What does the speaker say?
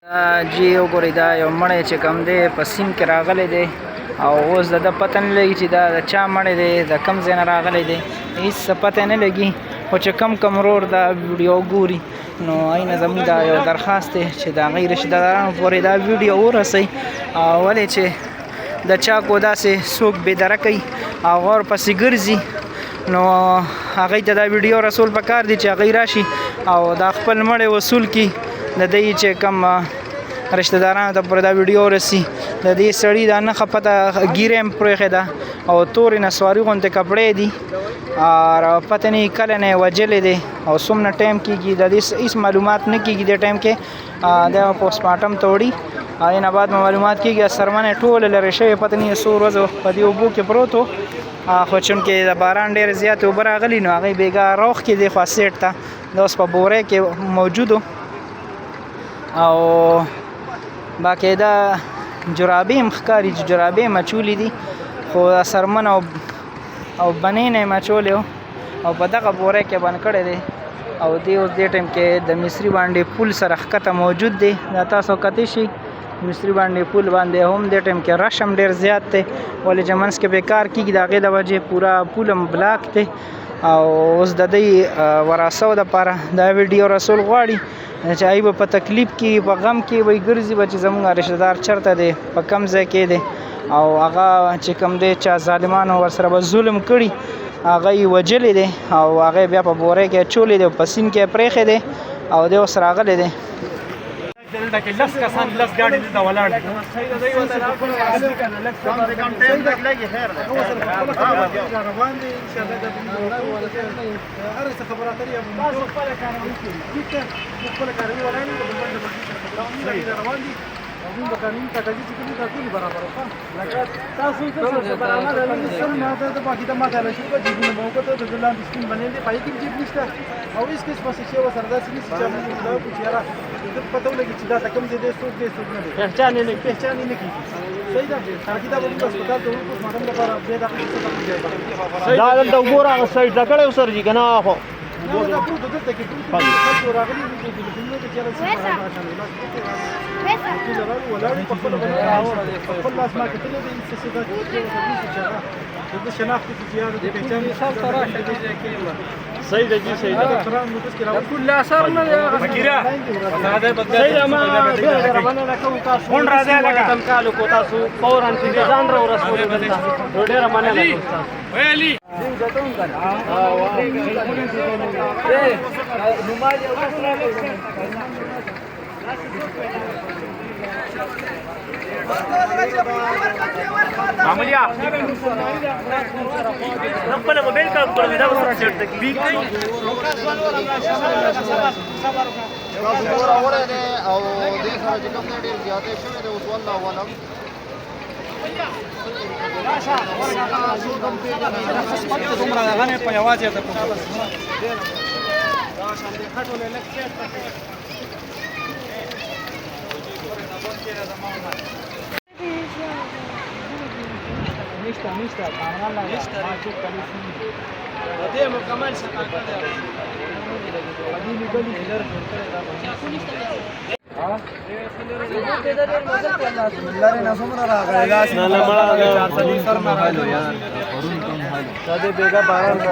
جی وګورئ دا یو مړی چې کوم دی په سیند کې راغلی دی او اوس د ده پته نه لګي چې دا د چا مړی دی د کوم ځای نه راغلی دی هېڅ څه پته نه لګي خو چې کم ورور دا ویډیو ګوري نو اینه زموږ دا یو درخواست دی چې د هغوی رشته دارانو پورې دا ویډیو ورسوئ ولې چې د چا کو داسې څوک بېدره کوي او ورپسې ګرځي نو هغوی ته دا ویډیو رسول پکار دی چې هغوی راشي او دا خپل مړی وصول کړي د دې چې کوم رشته دارانو ته پورې دا ویډیو ورسي د دې سړي دا نښه پته ږیره هم پرېښې ده او تورې نسواري غوندې کپړې دي او پته نه کله نه یې وجلې دی او څومره ټایم کېږي د دې هېڅ معلومات نه کېږي دې ټایم کې دا پوسټمارټم ته وړي اینه بعد معلومات کېږي سرمن یې ټوله لرې شوې پته نه څو ورځو په دې اوبو کې پروت و خو چونکې د باران ډېرې زیاتې اوبه راغلي نو هغوی بېګا روغ کې دی خوا سیټ ته دا اوس په بورې کې موجود و او باقاعده جرابې هم ښکاري چې جرابې یې مچولې دي خو سرمن او بنۍ نه یې مچولې و او په دغه بورې کې بند کړی دی او دی اوس دې ټایم کې د مصري باندې پل سره ښکته موجود دی دا تاسو کتی شئ مصري باندې پل باندې هم دې ټایم کې رش هم ډېر زیات دی ولې چې منځ کې بې کار کېږي د هغې د وجې پوره پل هم بلاک دی او اوس د دوی وراسو دپاره دا ویډیو رسول غواړي چې هغوی به په تکلیف کې په غم کې به یې ګرځي به چې زموږ رشته دار چېرته دی په کوم ځای کې دی او هغه چې کوم دی چا ظالمانو ورسره به ظلم کړي هغه یې وجلی دی او هغه بیا په بورې کې اچولی دی په سیند کې یې پرېښی دی او دی اوس راغلی دی دلته کې لس کسان لس ګاډي دلته ولاړ دي د قانون تقاضي چې کومه ټاکلي برابر وکړه لکه تاسو ته برابر نه سره نه ده باقي د ماده له شي په جیبونو مو کوته د ګلان د سکین باندې پای کې جیب نشته او هیڅ کس پاسه شی وسره داسې نشي چې موږ دا پوښیرا د پته ولګي چې دا کوم دې څوک نه دي پہچان نه کیږي صحیح ده تاکي دا په هسپتال ته ورکوس مادم لپاره به دا څه ځای دا د وګوره سایت دا کړه سر جی کنه خو دا پروت دلته کې پروت راغلي دي چې د دنیا کې چیرې ولاړ په خپل لاس ما کې تللی دی څه څه د شناخت کې زیاده د پہچان مثال ترا شدي کې صحیح ده جی صحیح ده ترا نو کس کې كل اثر نه فکیرا ساده بدل صحیح ما ربانه لکه تاسو فون راځي لکه تم کالو کو تاسو فورا ځان را ورسول تاسو ډېر مننه لکه وای علي جاتون کړه نماز یو معمولیا خپل موبایل کار کوي دا وسره چټ کی وی کوي او دې سره چې کوم ډیر زیاتې شوې ده اوس والله ولم راشه کوم خصمت دومره غنه په یوازې ده راشه دې خټولې لکه Mista, camarada, macho, california. Dia mukammal sakata dia. Lagi ni goli hilar करते हां हिलार ना समरा रागा ना मला 420 सर मारा यार वरून कम हाल सादे बेगा 12 का